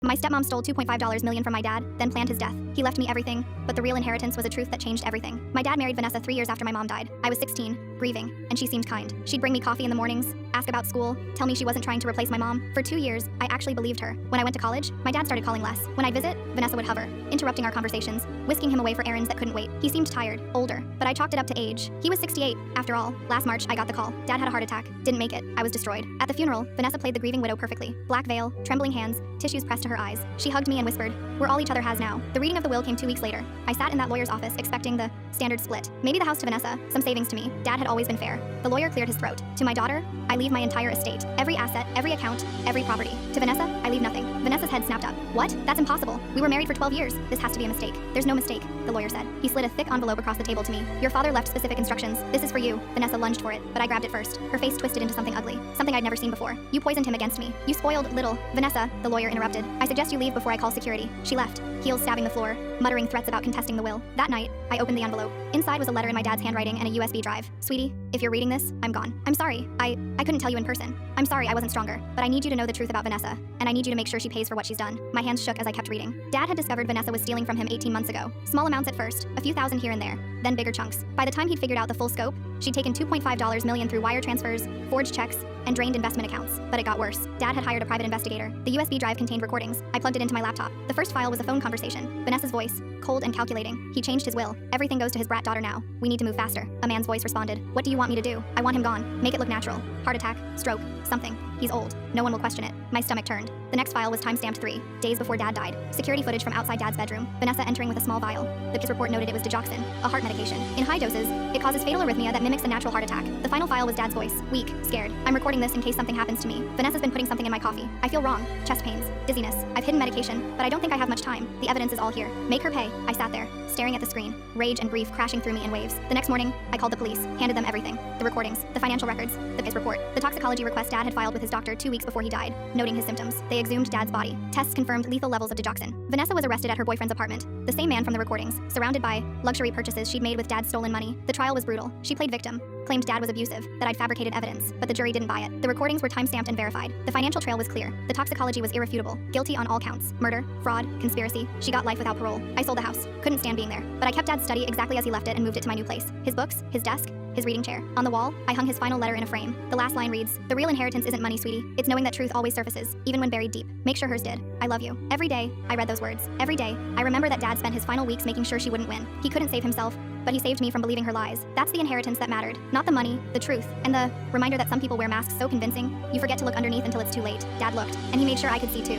My stepmom stole $2.5 million from my dad, then planned his death. He left me everything, but the real inheritance was a truth that changed everything. My dad married Vanessa 3 years after my mom died. I was 16, grieving, and she seemed kind. She'd bring me coffee in the mornings, ask about school, tell me she wasn't trying to replace my mom. For 2 years, I actually believed her. When I went to college, my dad started calling less. When I'd visit, Vanessa would hover, interrupting our conversations, whisking him away for errands that couldn't wait. He seemed tired, older, but I chalked it up to age. He was 68. After all, last March, I got the call. Dad had a heart attack. Didn't make it. I was destroyed. At the funeral, Vanessa played the grieving widow perfectly. Black veil, trembling hands, tissues pressed to her eyes. She hugged me and whispered, "We're all each other has now." The reading of the will came 2 weeks later. I sat in that lawyer's office expecting the standard split. Maybe the house to Vanessa, some savings to me. Dad had always been fair. The lawyer cleared his throat. To my daughter, I leave my entire estate. Every asset, every account, every property. To Vanessa, I leave nothing. Vanessa's head snapped up. What? That's impossible. We were married for 12 years. This has to be a mistake. There's no mistake, the lawyer said. He slid a thick envelope across the table to me. Your father left specific instructions. This is for you. Vanessa lunged for it, but I grabbed it first. Her face twisted into something ugly. Something I'd never seen before. You poisoned him against me. You spoiled little. Vanessa, the lawyer interrupted. I suggest you leave before I call security. She left, heels stabbing the floor, muttering threats about contesting the will. That night, I opened the envelope. Inside was a letter in my dad's handwriting and a USB drive. Sweetie, if you're reading this, I'm gone. I'm sorry. I couldn't tell you in person. I'm sorry I wasn't stronger, but I need you to know the truth about Vanessa, and I need you to make sure she pays for what she's done. My hands shook as I kept reading. Dad had discovered Vanessa was stealing from him 18 months ago. Small amounts at first, a few thousand here and there, then bigger chunks. By the time he'd figured out the full scope, she'd taken $2.5 million through wire transfers, forged checks, and drained investment accounts. But it got worse. Dad had hired a private investigator. The USB drive contained recordings. I plugged it into my laptop. The first file was a phone conversation. Vanessa's voice, cold and calculating. He changed his will. Everything goes to his brat daughter now. We need to move faster. A man's voice responded. What do you want me to do? I want him gone. Make it look natural. Heart attack, stroke, something. He's old. No one will question it. My stomach turned. The next file was timestamped 3 days before Dad died. Security footage from outside Dad's bedroom. Vanessa entering with a small vial. The case report noted it was digoxin, a heart medication. In high doses, it causes fatal arrhythmia that mimics a natural heart attack. The final file was Dad's voice. Weak, scared. I'm recording this in case something happens to me. Vanessa's been putting something in my coffee. I feel wrong. Chest pains, dizziness. I've hidden medication, but I don't think I have much time. The evidence is all here. Make her pay. I sat there, staring at the screen, rage and grief crashing through me in waves. The next morning, I called the police, handed them everything. The recordings, the financial records, the case report, the toxicology request Dad had filed with his doctor 2 weeks before he died, noting his symptoms. They exhumed Dad's body. Tests confirmed lethal levels of digoxin. Vanessa was arrested at her boyfriend's apartment, the same man from the recordings, surrounded by luxury purchases she'd made with Dad's stolen money. The trial was brutal. She played victim, claimed Dad was abusive, that I'd fabricated evidence, but the jury didn't buy it. The recordings were timestamped and verified. The financial trail was clear. The toxicology was irrefutable. Guilty on all counts. Murder, fraud, conspiracy. She got life without parole. I sold the house. Couldn't stand being there. But I kept Dad's study exactly as he left it and moved it to my new place. His books, his desk, his reading chair. On the wall, I hung his final letter in a frame. The last line reads, "The real inheritance isn't money, sweetie. It's knowing that truth always surfaces, even when buried deep. Make sure hers did. I love you." Every day, I read those words. Every day, I remember that Dad spent his final weeks making sure she wouldn't win. He couldn't save himself, but he saved me from believing her lies. That's the inheritance that mattered. Not the money, the truth, and the reminder that some people wear masks so convincing, you forget to look underneath until it's too late. Dad looked, and he made sure I could see too.